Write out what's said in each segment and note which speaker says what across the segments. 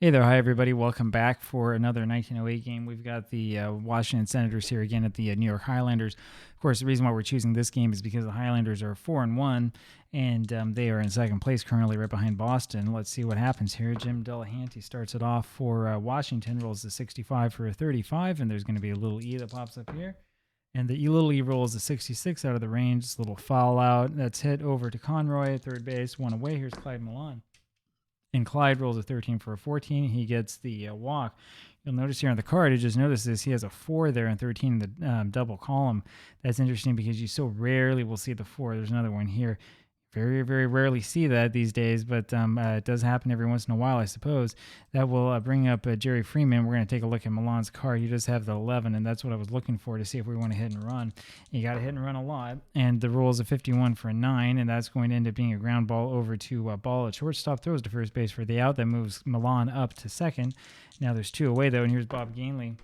Speaker 1: Hey there, hi everybody. Welcome back for another 1908 game. We've got the Washington Senators here again at the New York Highlanders. Of course, the reason why we're choosing this game is because the Highlanders are 4-1, and they are in second place currently, right behind Boston. Let's see what happens here. Jim Delahanty starts it off for Washington, rolls the 65 for a 35, and there's going to be a little E that pops up here. And the little E rolls the 66 out of the range. This little foul out that's hit over to Conroy at third base. One away. Here's Clyde Milan. And Clyde rolls a 13 for a 14. He gets the walk. You'll notice here on the card, you just notice this, he has a 4 there and 13 in the double column. That's interesting because you so rarely will see the 4. There's another one here. Very, very rarely see that these days, but it does happen every once in a while, I suppose. That will bring up Jerry Freeman. We're going to take a look at Milan's card. He does have the 11, and that's what I was looking for to see if we want to hit and run. You got to hit and run a lot, and the roll is a 51 for a 9, and that's going to end up being a ground ball over to ball at shortstop, throws to first base for the out. That moves Milan up to second. Now there's 2 away, though, and here's Bob Gainley.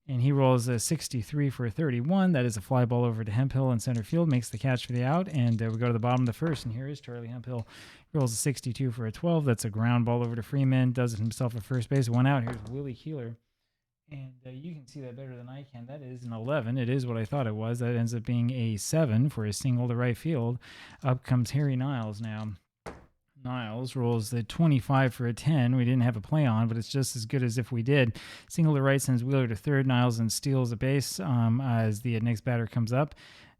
Speaker 1: And he rolls a 63 for a 31. That is a fly ball over to Hemphill in center field, makes the catch for the out, and we go to the bottom of the first, and here is Charlie Hemphill. He rolls a 62 for a 12. That's a ground ball over to Freeman, does it himself at first base, 1 out. Here's Willie Keeler, and you can see that better than I can. That is an 11. It is what I thought it was. That ends up being a 7 for a single to right field. Up comes Harry Niles now. Niles rolls the 25 for a 10. We didn't have a play on, but it's just as good as if we did. Single to right sends Wheeler to third. Niles and steals a base as the next batter comes up.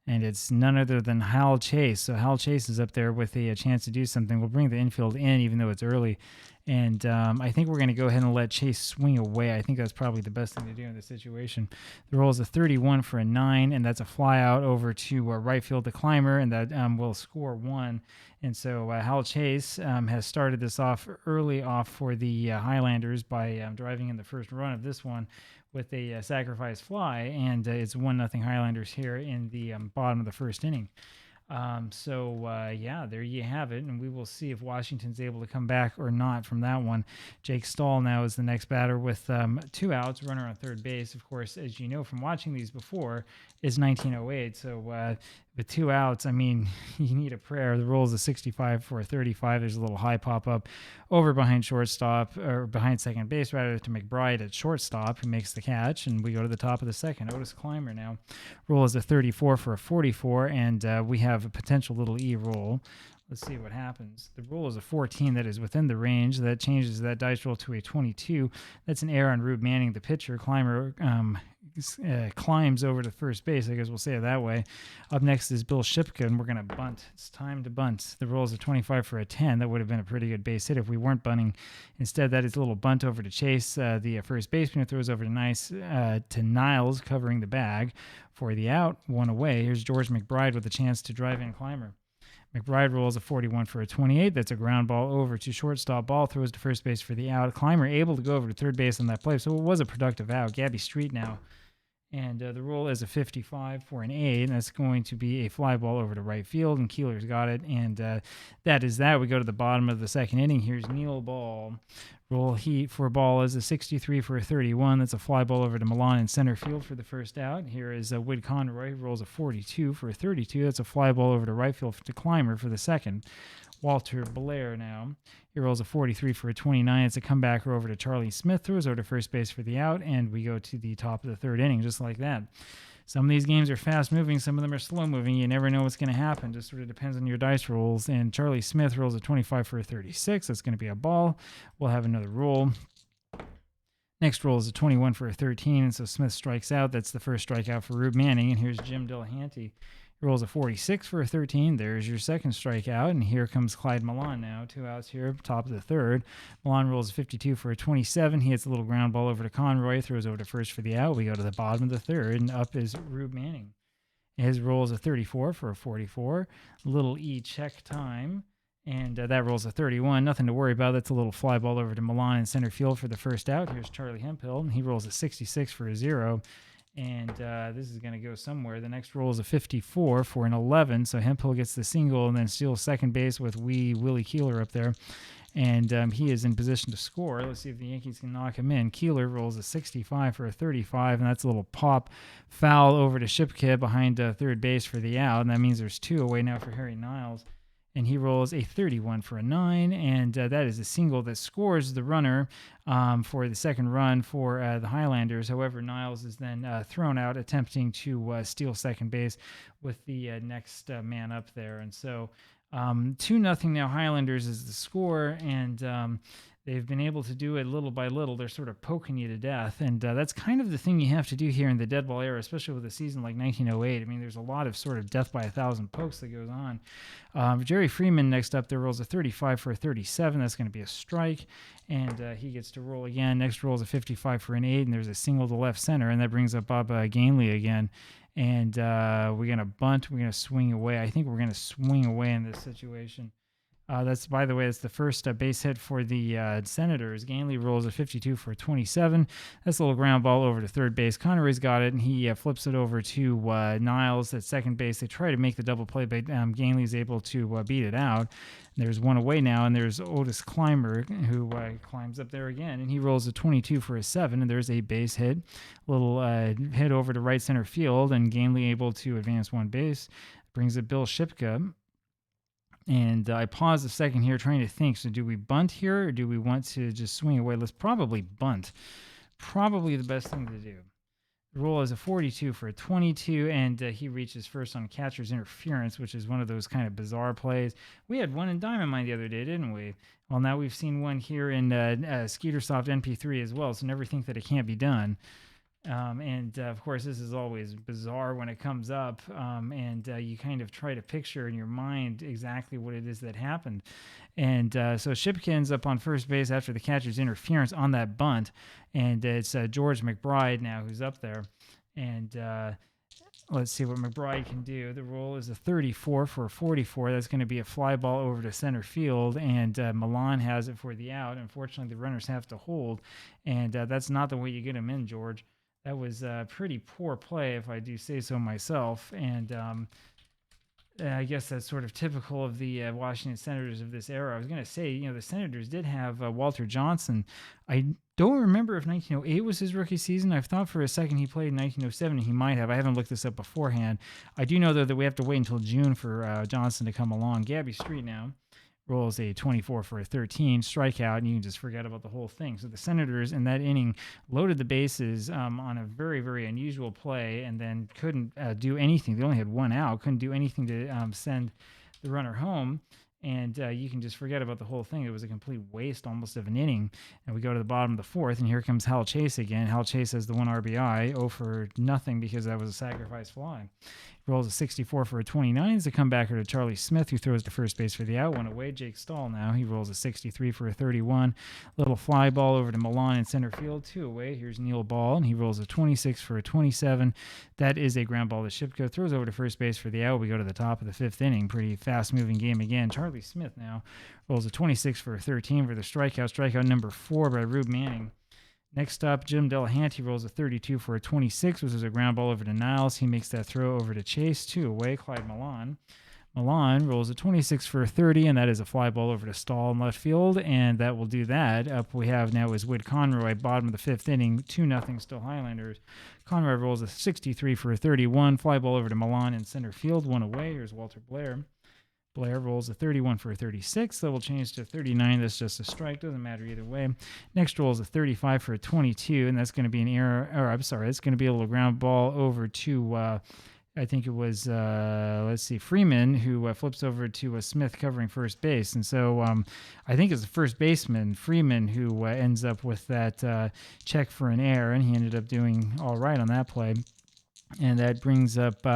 Speaker 1: And it's none other than Hal Chase. So Hal Chase is up there with a chance to do something. We'll bring the infield in, even though it's early. And I think we're going to go ahead and let Chase swing away. I think that's probably the best thing to do in this situation. The roll is a 31 for a 9, and that's a fly out over to right field to Clymer, and that will score 1. And so Hal Chase has started this off early off for the Highlanders by driving in the first run of this one with a sacrifice fly, and it's 1-0 Highlanders here in the bottom of the first inning. Yeah, there you have it, and we will see if Washington's able to come back or not from that one. Jake Stahl now is the next batter with 2 outs, runner on third base. Of course, as you know from watching these before, is 1908, so with 2 outs, I mean, you need a prayer. The roll is a 65 for a 35. There's a little high pop-up over behind shortstop, or behind second base, rather, to McBride at shortstop, who makes the catch, and we go to the top of the second. Otis Clymer now. Roll is a 34 for a 44, and we have a potential little E roll. Let's see what happens. The roll is a 14. That is within the range. That changes that dice roll to a 22. That's an error on Rube Manning, the pitcher. Clymer climbs over to first base. I guess we'll say it that way. Up next is Bill Shipka, and we're going to bunt. It's time to bunt. The roll is a 25 for a 10. That would have been a pretty good base hit if we weren't bunting. Instead, that is a little bunt over to Chase, the first baseman, who throws over to Niles, covering the bag for the out. 1 away. Here's George McBride with a chance to drive in Clymer. McBride rolls a 41 for a 28. That's a ground ball over to shortstop. Ball throws to first base for the out. Clymer able to go over to third base on that play, so it was a productive out. Gabby Street now. And the roll is a 55 for an 8, and that's going to be a fly ball over to right field, and Keeler's got it. And that is that. We go to the bottom of the second inning. Here's Neil Ball. Roll heat for ball is a 63 for a 31. That's a fly ball over to Milan in center field for the first out. Here is Whit Conroy, who rolls a 42 for a 32. That's a fly ball over to right field to Clymer for the second. Walter Blair now. He rolls a 43 for a 29. It's a comebacker over to Charlie Smith, throws over to first base for the out, and we go to the top of the third inning just like that. Some of these games are fast-moving. Some of them are slow-moving. You never know what's going to happen. Just sort of depends on your dice rolls. And Charlie Smith rolls a 25 for a 36. That's going to be a ball. We'll have another roll. Next roll is a 21 for a 13, and so Smith strikes out. That's the first strikeout for Rube Manning, and here's Jim Delahanty. He rolls a 46 for a 13. There's your second strikeout, and here comes Clyde Milan now. 2 outs here, top of the third. Milan rolls a 52 for a 27. He hits a little ground ball over to Conroy, throws over to first for the out. We go to the bottom of the third, and up is Rube Manning. His roll is a 34 for a 44. Little E check time. And that rolls a 31. Nothing to worry about. That's a little fly ball over to Milan in center field for the first out. Here's Charlie Hemphill. He rolls a 66 for a 0. And this is going to go somewhere. The next roll is a 54 for an 11. So Hemphill gets the single and then steals second base with Willie Keeler up there. And he is in position to score. Let's see if the Yankees can knock him in. Keeler rolls a 65 for a 35, and that's a little pop foul over to Shipka behind third base for the out. And that means there's 2 away now for Harry Niles. and he rolls a 31 for a 9, and that is a single that scores the runner for the second run for the Highlanders. However, Niles is then thrown out, attempting to steal second base with the next man up there. And so 2-0 now Highlanders is the score, and they've been able to do it little by little. They're sort of poking you to death, and that's kind of the thing you have to do here in the dead ball era, especially with a season like 1908. I mean, there's a lot of sort of death by 1,000 pokes that goes on. Jerry Freeman next up there rolls a 35 for a 37. That's going to be a strike, and he gets to roll again. Next rolls a 55 for an 8, and there's a single to left center, and that brings up Bob Gainley again. And we're going to bunt. We're going to swing away. I think we're going to swing away in this situation. That's, by the way, it's the first base hit for the Senators. Gainley rolls a 52 for a 27. That's a little ground ball over to third base. Conroy's got it, and he flips it over to Niles at second base. They try to make the double play, but Gainley's able to beat it out. There's one away now, and there's Otis Clymer, who climbs up there again, and he rolls a 22 for a 7, and there's a base hit. A little hit over to right center field, and Gainley able to advance one base. Brings it Bill Shipka. And I pause a second here trying to think. So do we bunt here, or do we want to just swing away? Let's probably bunt. Probably the best thing to do. The roll is a 42 for a 22, and he reaches first on catcher's interference, which is one of those kind of bizarre plays. We had one in Diamond Mine the other day, didn't we? Well, now we've seen one here in Skeetersoft NPIII as well, so never think that it can't be done. And of course, this is always bizarre when it comes up, and you kind of try to picture in your mind exactly what it is that happened. And so Shipka ends up on first base after the catcher's interference on that bunt, and it's George McBride now who's up there. And let's see what McBride can do. The roll is a 34 for a 44. That's going to be a fly ball over to center field, and Milan has it for the out. Unfortunately, the runners have to hold, and that's not the way you get them in, George. That was a pretty poor play, if I do say so myself. And I guess that's sort of typical of the Washington Senators of this era. I was going to say, the Senators did have Walter Johnson. I don't remember if 1908 was his rookie season. I've thought for a second he played in 1907, and he might have. I haven't looked this up beforehand. I do know, though, that we have to wait until June for Johnson to come along. Gabby Street now rolls a 24 for a 13, strikeout, and you can just forget about the whole thing. So the Senators in that inning loaded the bases on a very, very unusual play, and then couldn't do anything. They only had one out, couldn't do anything to send the runner home. And you can just forget about the whole thing. It was a complete waste almost of an inning. And we go to the bottom of the fourth, and here comes Hal Chase again. Hal Chase has the one RBI, 0 for nothing because that was a sacrifice fly. Rolls a 64 for a 29. It's a comebacker to Charlie Smith, who throws to first base for the out. One away. Jake Stahl now. He rolls a 63 for a 31. Little fly ball over to Milan in center field. 2 away. Here's Neil Ball, and he rolls a 26 for a 27. That is a ground ball to Shipka. Throws over to first base for the out. We go to the top of the fifth inning. Pretty fast-moving game again. Charlie Smith now rolls a 26 for a 13 for the strikeout. Strikeout number 4 by Rube Manning. Next up, Jim Delahanty rolls a 32 for a 26, which is a ground ball over to Niles. He makes that throw over to Chase. 2 away, Clyde Milan. Milan rolls a 26 for a 30, and that is a fly ball over to Stahl in left field, and that will do that. Up we have now is Whit Conroy, bottom of the fifth inning, 2-0 still Highlanders. Conroy rolls a 63 for a 31, fly ball over to Milan in center field. 1 away. Here's Walter Blair. Blair rolls a 31 for a 36. That will change to 39. That's just a strike. Doesn't matter either way. Next roll is a 35 for a 22, and that's going to be an error. Or I'm sorry, it's going to be a little ground ball over to, I think it was, Freeman, who flips over to Smith covering first base. And so I think it's the first baseman, Freeman, who ends up with that check for an error, and he ended up doing all right on that play. And that brings up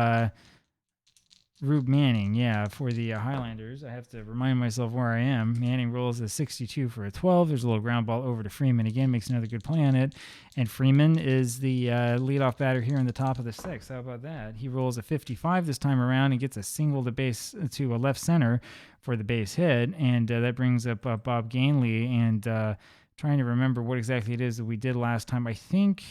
Speaker 1: Rube Manning, for the Highlanders. I have to remind myself where I am. Manning rolls a 62 for a 12. There's a little ground ball over to Freeman again, makes another good play on it. And Freeman is the leadoff batter here in the top of the sixth. How about that? He rolls a 55 this time around and gets a single to a left center for the base hit. And that brings up Bob Gainley. And trying to remember what exactly it is that we did last time. I think...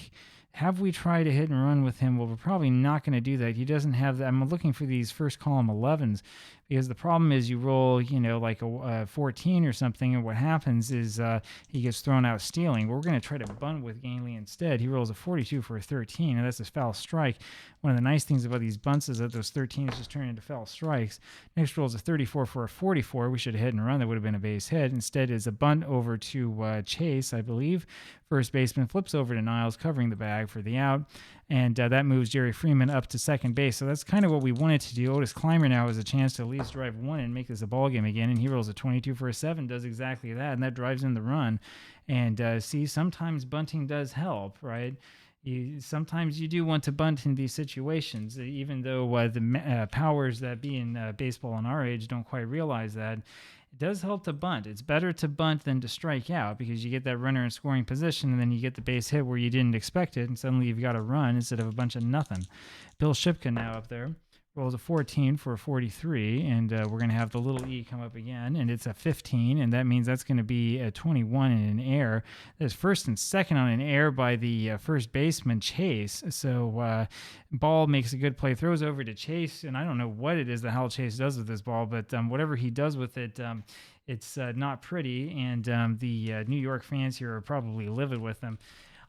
Speaker 1: Have we tried a hit and run with him? Well, we're probably not going to do that. He doesn't have that. I'm looking for these first column 11s, because the problem is you roll, like a 14 or something, and what happens is he gets thrown out stealing. We're going to try to bunt with Gainley instead. He rolls a 42 for a 13, and that's a foul strike. One of the nice things about these bunts is that those 13s just turn into foul strikes. Next rolls a 34 for a 44. We should have hit and run. That would have been a base hit. Instead is a bunt over to Chase, I believe. First baseman flips over to Niles, covering the bag for the out, and that moves Jerry Freeman up to second base. So that's kind of what we wanted to do. Otis Clymer now has a chance to at least drive one and make this a ball game again, and he rolls a 22 for a 7, does exactly that, and that drives in the run. And see, sometimes bunting does help, right? Sometimes you do want to bunt in these situations, even though the powers that be in baseball in our age don't quite realize that. It does help to bunt. It's better to bunt than to strike out because you get that runner in scoring position and then you get the base hit where you didn't expect it, and suddenly you've got a run instead of a bunch of nothing. Bill Shipka now up there. Rolls a 14 for a 43, and we're going to have the little E come up again, and it's a 15, and that means that's going to be a 21 in an error. There's first and second on an error by the first baseman, Chase. So Ball makes a good play, throws over to Chase, and I don't know what it is that Hal Chase does with this ball, but whatever he does with it, it's not pretty, and the New York fans here are probably livid with him.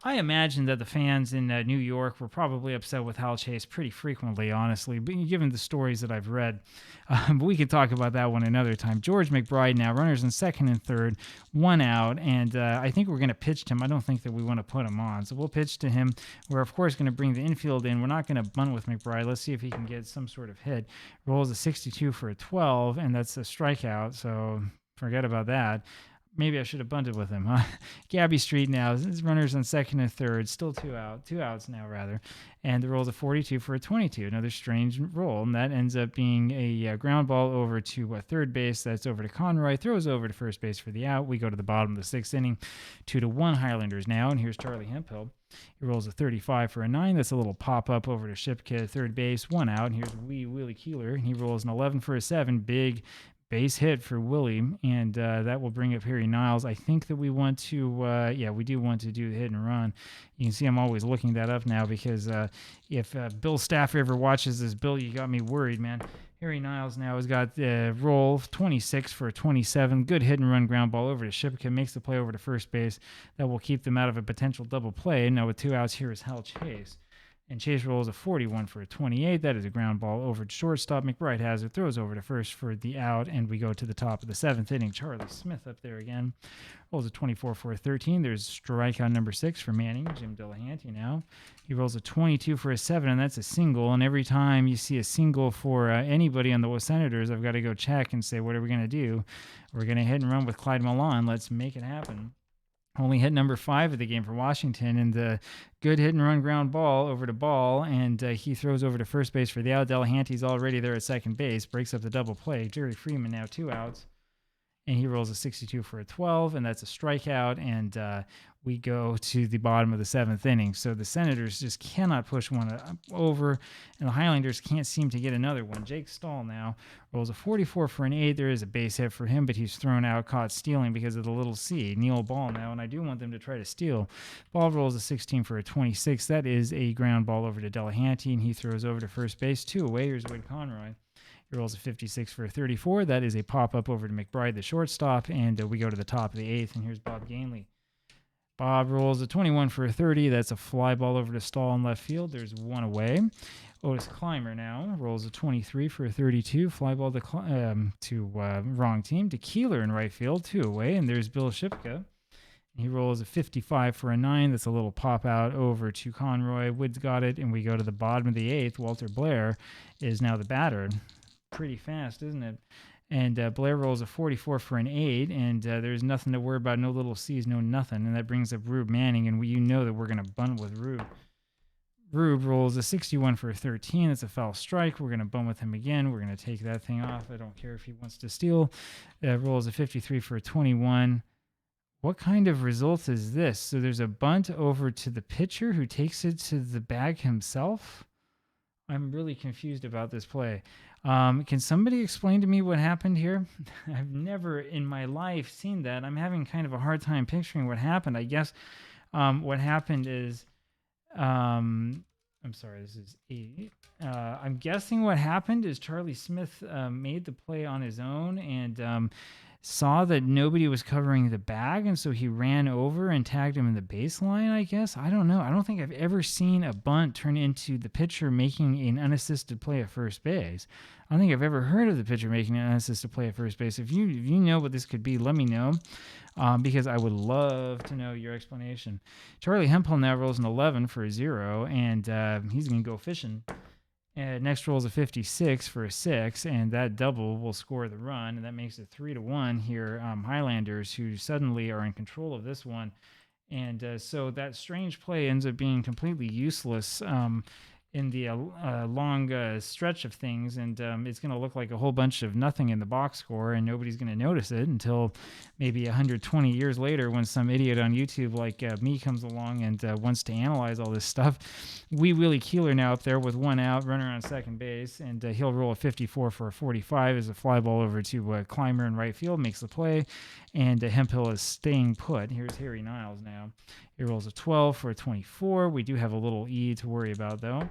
Speaker 1: I imagine that the fans in New York were probably upset with Hal Chase pretty frequently, honestly, given the stories that I've read. But we could talk about that one another time. George McBride now, runners in second and third, one out, and I think we're going to pitch to him. I don't think that we want to put him on, so we'll pitch to him. We're, of course, going to bring the infield in. We're not going to bunt with McBride. Let's see if he can get some sort of hit. Rolls a 62 for a 12, and that's a strikeout, so forget about that. Maybe I should have bunted with him, huh? Gabby Street now, his runners on second and third, still two outs now, rather. And the roll's a 42 for a 22, another strange roll. And that ends up being a ground ball over to third base. That's over to Conroy, throws over to first base for the out. We go to the bottom of the sixth inning, 2-1 Highlanders now. And here's Charlie Hemphill. He rolls a 35 for a 9. That's a little pop-up over to Shipka at third base, one out. And here's Willie Keeler. He rolls an 11 for a 7, big base hit for Willie, and that will bring up Harry Niles. I think that we want to, we do want to do the hit and run. You can see I'm always looking that up now because if Bill Stafford ever watches this, Bill, you got me worried, man. Harry Niles now has got the roll 26 for a 27. Good hit and run ground ball over to Shipka. Makes the play over to first base. That will keep them out of a potential double play. Now with 2 outs, here is Hal Chase. And Chase rolls a 41 for a 28. That is a ground ball over to shortstop. McBride has it, throws over to first for the out, and we go to the top of the seventh inning. Charlie Smith up there again. Rolls a 24 for a 13. There's strikeout number 6 for Manning, Jim Delahanty now. He rolls a 22 for a 7, and that's a single. And every time you see a single for anybody on the Senators, I've got to go check and say, what are we going to do? We're going to hit and run with Clyde Milan. Let's make it happen. Only hit number 5 of the game for Washington, and the good hit and run ground ball over to Ball, and he throws over to first base for the out. Delahanty's already there at second base, breaks up the double play. Jerry Freeman now 2 outs, and he rolls a 62 for a 12, and that's a strikeout, and we go to the bottom of the 7th inning. So the Senators just cannot push one over, and the Highlanders can't seem to get another one. Jake Stahl now rolls a 44 for an 8. There is a base hit for him, but he's thrown out, caught stealing because of the little C. Neil Ball now, and I do want them to try to steal. Ball rolls a 16 for a 26. That is a ground ball over to Delahanty, and he throws over to first base. 2 away. Here's Wade Conroy. He rolls a 56 for a 34. That is a pop-up over to McBride, the shortstop, and we go to the top of the 8th, and here's Bob Gainley. Bob rolls a 21 for a 30. That's a fly ball over to Stahl in left field. There's 1 away. Otis Clymer now rolls a 23 for a 32. Fly ball to wrong team. To Keeler in right field, 2 away. And there's Bill Shipka. He rolls a 55 for a 9. That's a little pop out over to Conroy. Woods got it, and we go to the bottom of the 8th. Walter Blair is now the batter. Pretty fast, isn't it? And Blair rolls a 44 for an 8, and there's nothing to worry about. No little C's, no nothing. And that brings up Rube Manning, and you know that we're going to bunt with Rube. Rube rolls a 61 for a 13. That's a foul strike. We're going to bunt with him again. We're going to take that thing off. I don't care if he wants to steal. Rolls a 53 for a 21. What kind of result is this? So there's a bunt over to the pitcher who takes it to the bag himself? I'm really confused about this play. Can somebody explain to me what happened here? I've never in my life seen that. I'm having kind of a hard time picturing what happened. I guess what happened is, I'm sorry, this is 8. I'm guessing what happened is Charlie Smith made the play on his own and saw that nobody was covering the bag, and so he ran over and tagged him in the baseline, I guess. I don't know. I don't think I've ever seen a bunt turn into the pitcher making an unassisted play at first base. I don't think I've ever heard of the pitcher making an unassisted play at first base. If you know what this could be, let me know, because I would love to know your explanation. Charlie Hemphill now rolls an 11 for a 0, and he's going to go fishing. Next roll is a 56 for a 6, and that double will score the run, and that makes it 3-1 here. Highlanders, who suddenly are in control of this one, and so that strange play ends up being completely useless in the long stretch of things, and it's going to look like a whole bunch of nothing in the box score, and nobody's going to notice it until maybe 120 years later when some idiot on YouTube like me comes along and wants to analyze all this stuff. Wee Willie Keeler now up there with 1 out, runner on second base, and he'll roll a 54 for a 45 as a fly ball over to Clymer in right field, makes the play, and Hemphill is staying put. Here's Harry Niles now. He rolls a 12 for a 24. We do have a little E to worry about, though.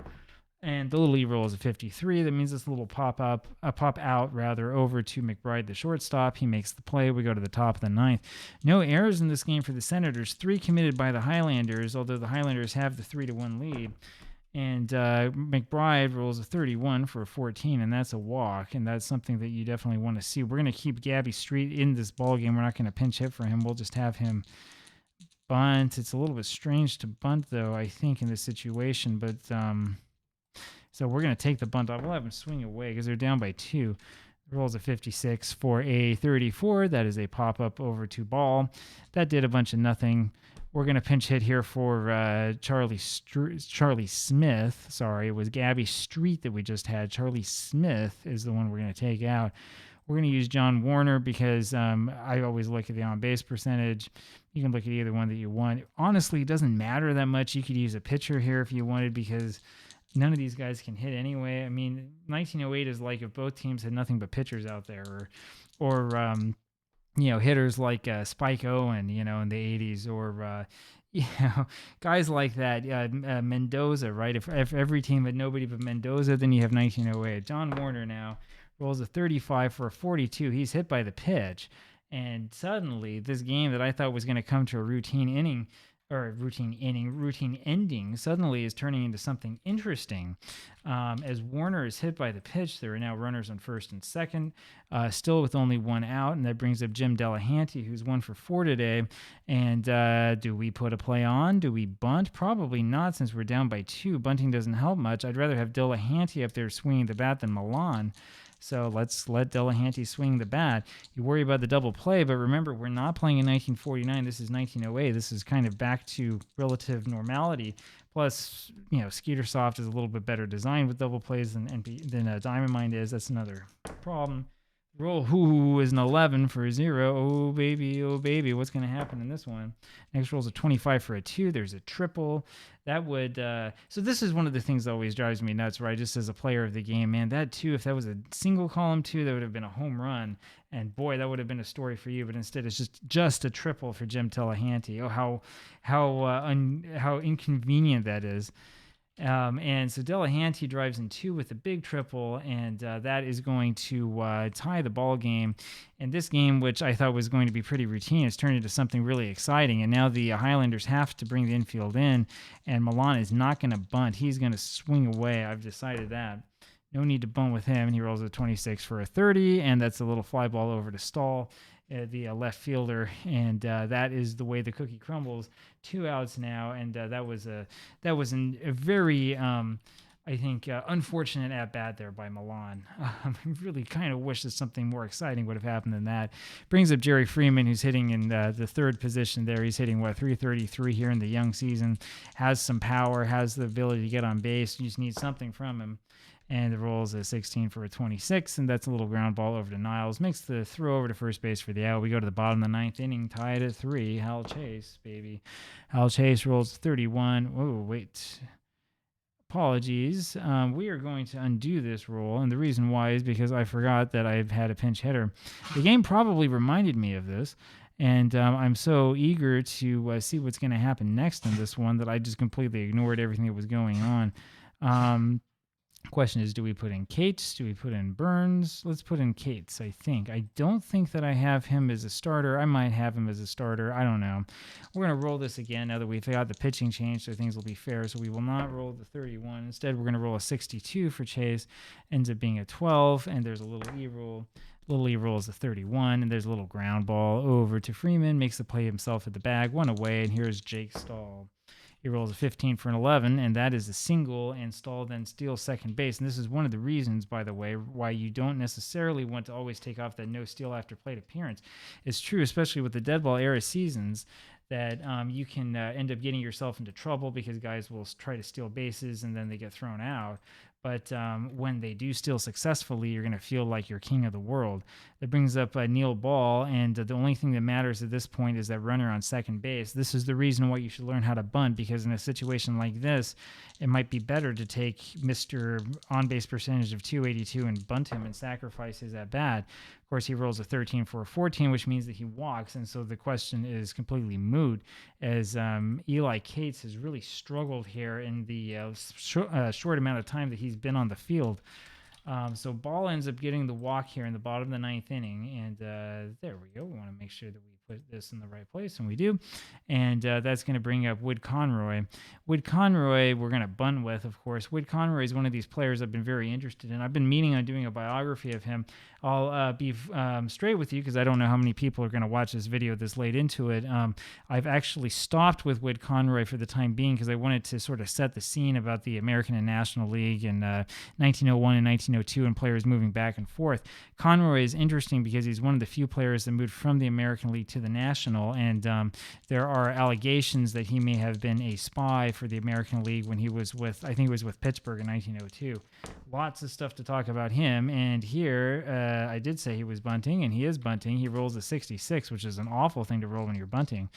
Speaker 1: And the little E roll is a 53. That means this little pop out over to McBride, the shortstop. He makes the play. We go to the top of the 9th. No errors in this game for the Senators. 3 committed by the Highlanders, although the Highlanders have the 3-1 lead. And McBride rolls a 31 for a 14, and that's a walk, and that's something that you definitely want to see. We're going to keep Gabby Street in this ball game. We're not going to pinch hit for him. We'll just have him bunt. It's a little bit strange to bunt, though, I think, in this situation, but so we're going to take the bunt off. We'll have him swing away because they're down by 2. Rolls a 56 for a 34. That is a pop-up over to ball. That did a bunch of nothing. We're going to pinch hit here for Charlie Smith. Sorry, it was Gabby Street that we just had. Charlie Smith is the one we're going to take out. We're going to use John Warner because I always look at the on-base percentage. You can look at either one that you want. Honestly, it doesn't matter that much. You could use a pitcher here if you wanted because none of these guys can hit anyway. I mean, 1908 is like if both teams had nothing but pitchers out there, or hitters like Spike Owen, in the 80s, or guys like that. Mendoza, right? If every team had nobody but Mendoza, then you have 1908. John Warner now rolls a 35 for a 42. He's hit by the pitch, and suddenly this game that I thought was going to come to a routine ending suddenly is turning into something interesting. As Warner is hit by the pitch, there are now runners on first and second, still with only 1 out, and that brings up Jim Delahanty, who's 1 for 4 today. And do we put a play on? Do we bunt? Probably not, since we're down by 2. Bunting doesn't help much. I'd rather have Delahanty up there swinging the bat than Milan. So let's let Delahanty swing the bat. You worry about the double play, but remember, we're not playing in 1949. This is 1908. This is kind of back to relative normality. Plus, Skeetersoft is a little bit better designed with double plays than Diamond Mine is. That's another problem. Roll who is an 11 for a 0. Oh, baby. What's going to happen in this one? Next roll is a 25 for a 2. There's a triple. That would... so this is one of the things that always drives me nuts, right? Just as a player of the game, man, that 2, if that was a single column 2, that would have been a home run. And boy, that would have been a story for you. But instead, it's just a triple for Jim Delahanty. Oh, how inconvenient that is. And so Delahanty drives in 2 with a big triple, and that is going to tie the ball game. And this game, which I thought was going to be pretty routine, has turned into something really exciting. And now the Highlanders have to bring the infield in, and Milan is not going to bunt. He's going to swing away. I've decided that. No need to bunt with him. And he rolls a 26 for a 30, and that's a little fly ball over to Stahl, the left fielder, and that is the way the cookie crumbles. 2 outs now, and that was a very I think unfortunate at bat there by Milan. I really kind of wish that something more exciting would have happened than that. Brings up Jerry Freeman, who's hitting in the third position there. He's hitting 333 here in the young season. Has some power, has the ability to get on base. You just need something from him. And the roll is a 16 for a 26, and that's a little ground ball over to Niles. Makes the throw over to first base for the out. We go to the bottom of the 9th inning, tied at 3. Hal Chase, baby. Hal Chase rolls 31. Oh, wait. Apologies. We are going to undo this roll, and the reason why is because I forgot that I've had a pinch hitter. The game probably reminded me of this, and I'm so eager to see what's going to happen next in this one that I just completely ignored everything that was going on. Question is, do we put in Cates? Do we put in Burns? Let's put in Cates, I think. I don't think that I have him as a starter. I might have him as a starter. I don't know. We're going to roll this again now that we've got the pitching change, so things will be fair. So we will not roll the 31. Instead, we're going to roll a 62 for Chase. Ends up being a 12, and there's a little E-roll. Little E-roll is a 31, and there's a little ground ball over to Freeman. Makes the play himself at the bag. One away, and here's Jake Stahl. He rolls a 15 for an 11, and that is a single, and Stahl then steals second base. And this is one of the reasons, by the way, why you don't necessarily want to always take off that no steal after plate appearance. It's true, especially with the dead ball era seasons, that you can end up getting yourself into trouble because guys will try to steal bases and then they get thrown out. But when they do steal successfully, you're going to feel like you're king of the world. That brings up Neil Ball, and the only thing that matters at this point is that runner on second base. This is the reason why you should learn how to bunt, because in a situation like this, it might be better to take Mr. On-base percentage of 282 and bunt him and sacrifice his at-bat. Of course, he rolls a 13 for a 14, which means that he walks, and so the question is completely moot, as Eli Cates has really struggled here in the short amount of time that he's been on the field. So Ball ends up getting the walk here in the bottom of the ninth inning, and there we go. We want to make sure that we put this in the right place, and we do. And that's going to bring up Wood Conroy. Wood Conroy, we're going to bunt with, of course. Wood Conroy is one of these players I've been very interested in. I've been meaning on doing a biography of him. I'll be straight with you because I don't know how many people are going to watch this video this late into it. I've actually stopped with Wood Conroy for the time being because I wanted to sort of set the scene about the American and National League in 1901 and 1902 and players moving back and forth. Conroy is interesting because he's one of the few players that moved from the American League to the National, and there are allegations that he may have been a spy for the American League when he was with, I think it was with Pittsburgh in 1902. Lots of stuff to talk about him, and here I did say he was bunting, and he is bunting. He rolls a 66, which is an awful thing to roll when you're bunting.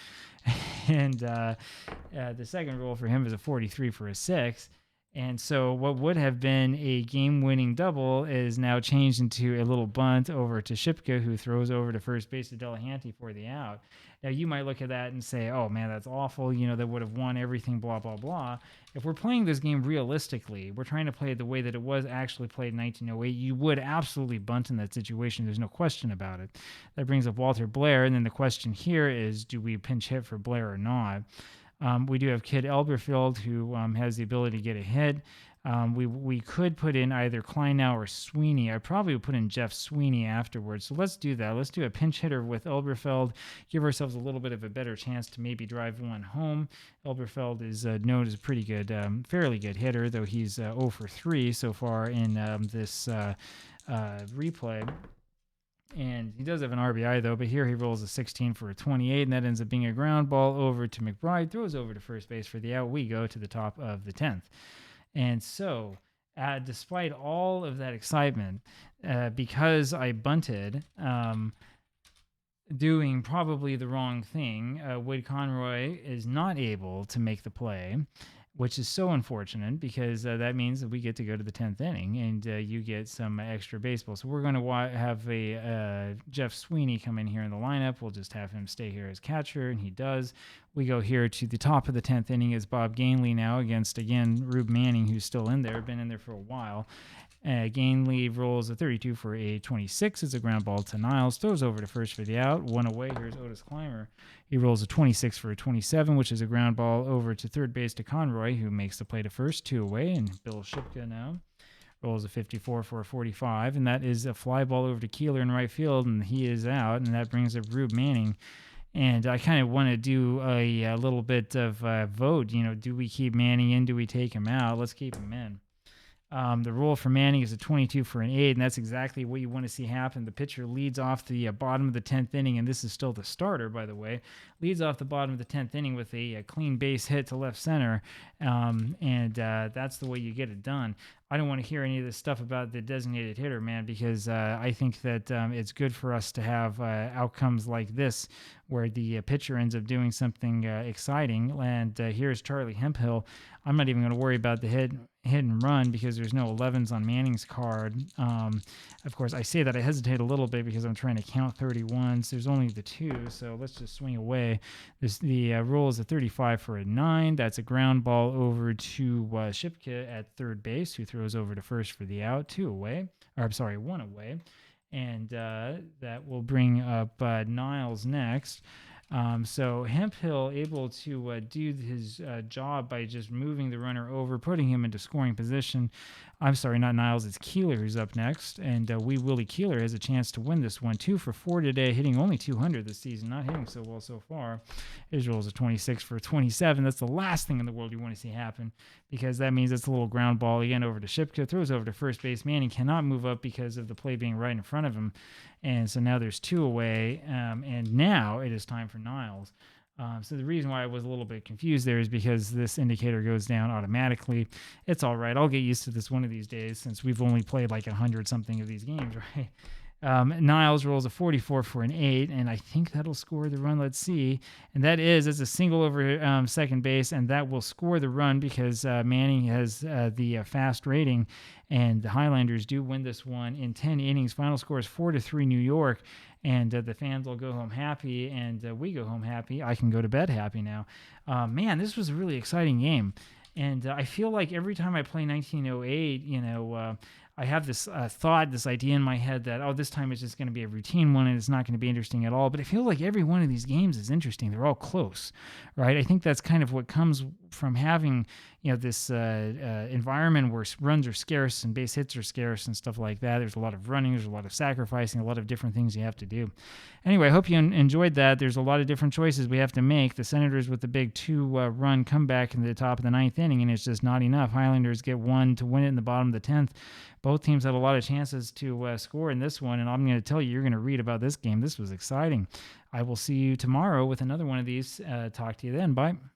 Speaker 1: And the second roll for him is a 43 for a 6. And so what would have been a game-winning double is now changed into a little bunt over to Shipka, who throws over to first base to Delahanty for the out. Now, you might look at that and say, oh, man, that's awful. You know, they would have won everything, blah, blah, blah. If we're playing this game realistically, we're trying to play it the way that it was actually played in 1908, you would absolutely bunt in that situation. There's no question about it. That brings up Walter Blair, and then the question here is, do we pinch hit for Blair or not? We do have Kid Elberfeld, who has the ability to get a hit. We could put in either Kleinau or Sweeney. I probably would put in Jeff Sweeney afterwards. So let's do that. Let's do a pinch hitter with Elberfeld. Give ourselves a little bit of a better chance to maybe drive one home. Elberfeld is known as a pretty good, fairly good hitter, though he's 0 for 3 so far in this replay. And he does have an RBI, though, but here he rolls a 16 for a 28, and that ends up being a ground ball over to McBride, throws over to first base for the out. We go to the top of the 10th. And so, despite all of that excitement, because I bunted, doing probably the wrong thing, Wood Conroy is not able to make the play, which is so unfortunate because that means that we get to go to the 10th inning and you get some extra baseball. So we're going to have a Jeff Sweeney come in here in the lineup. We'll just have him stay here as catcher, and he does. We go here to the top of the 10th inning as Bob Gainley now against, again, Rube Manning, who's still in there, been in there for a while. Gainley rolls a 32 for a 26. It's a ground ball to Niles. Throws over to first for the out. One away. Here's Otis Clymer. He rolls a 26 for a 27, which is a ground ball over to third base to Conroy, who makes the play to first. 2 away. And Bill Shipka now rolls a 54 for a 45. And that is a fly ball over to Keeler in right field, and he is out. And that brings up Rube Manning. And I kind of want to do a little bit of vote. You know, do we keep Manning in? Do we take him out? Let's keep him in. The rule for Manning is a 22 for an 8, and that's exactly what you want to see happen. The pitcher leads off the bottom of the 10th inning, and this is still the starter, by the way, leads off the bottom of the 10th inning with a clean base hit to left center, and that's the way you get it done. I don't want to hear any of this stuff about the designated hitter, man, because I think that it's good for us to have outcomes like this where the pitcher ends up doing something exciting. And here's Charlie Hemphill. I'm not even going to worry about the hit and run because there's no 11s on Manning's card. Of course, I say that I hesitate a little bit because I'm trying to count 31s. There's only the 2, so let's just swing away. The rule is a 35 for a 9. That's a ground ball over to Shipka at third base, who throws over to first for the out. 2 away, or I'm sorry, 1 away. And that will bring up Niles next. So Hemphill able to do his job by just moving the runner over, putting him into scoring position. I'm sorry, not Niles, it's Keeler who's up next. And Wee Willie Keeler has a chance to win this one. 2 for 4 today, hitting only 200 this season, not hitting so well so far. His roll is a 26 for 27. That's the last thing in the world you want to see happen because that means it's a little ground ball again over to Shipka, throws over to first base. Manning cannot move up because of the play being right in front of him. And so now there's 2 away, and now it is time for Niles. So the reason why I was a little bit confused there is because this indicator goes down automatically. It's all right. I'll get used to this one of these days since we've only played like 100-something of these games, right? Niles rolls a 44 for an 8, and I think that'll score the run. Let's see. And it's a single over second base, and that will score the run because Manning has the fast rating, and the Highlanders do win this one in 10 innings. Final score is 4-3 New York, and the fans will go home happy, and we go home happy. I can go to bed happy now. Man, this was a really exciting game. And I feel like every time I play 1908, I have this thought, this idea in my head that, this time it's just going to be a routine one and it's not going to be interesting at all. But I feel like every one of these games is interesting. They're all close, right? I think that's kind of what comes from having, this environment where runs are scarce and base hits are scarce and stuff like that. There's a lot of running, there's a lot of sacrificing, a lot of different things you have to do. Anyway, I hope you enjoyed that. There's a lot of different choices we have to make. The Senators with the big 2-run comeback in the top of the 9th inning, and it's just not enough. Highlanders get 1 to win it in the bottom of the 10th. Both teams had a lot of chances to score in this one, and I'm going to tell you, you're going to read about this game. This was exciting. I will see you tomorrow with another one of these. Talk to you then. Bye.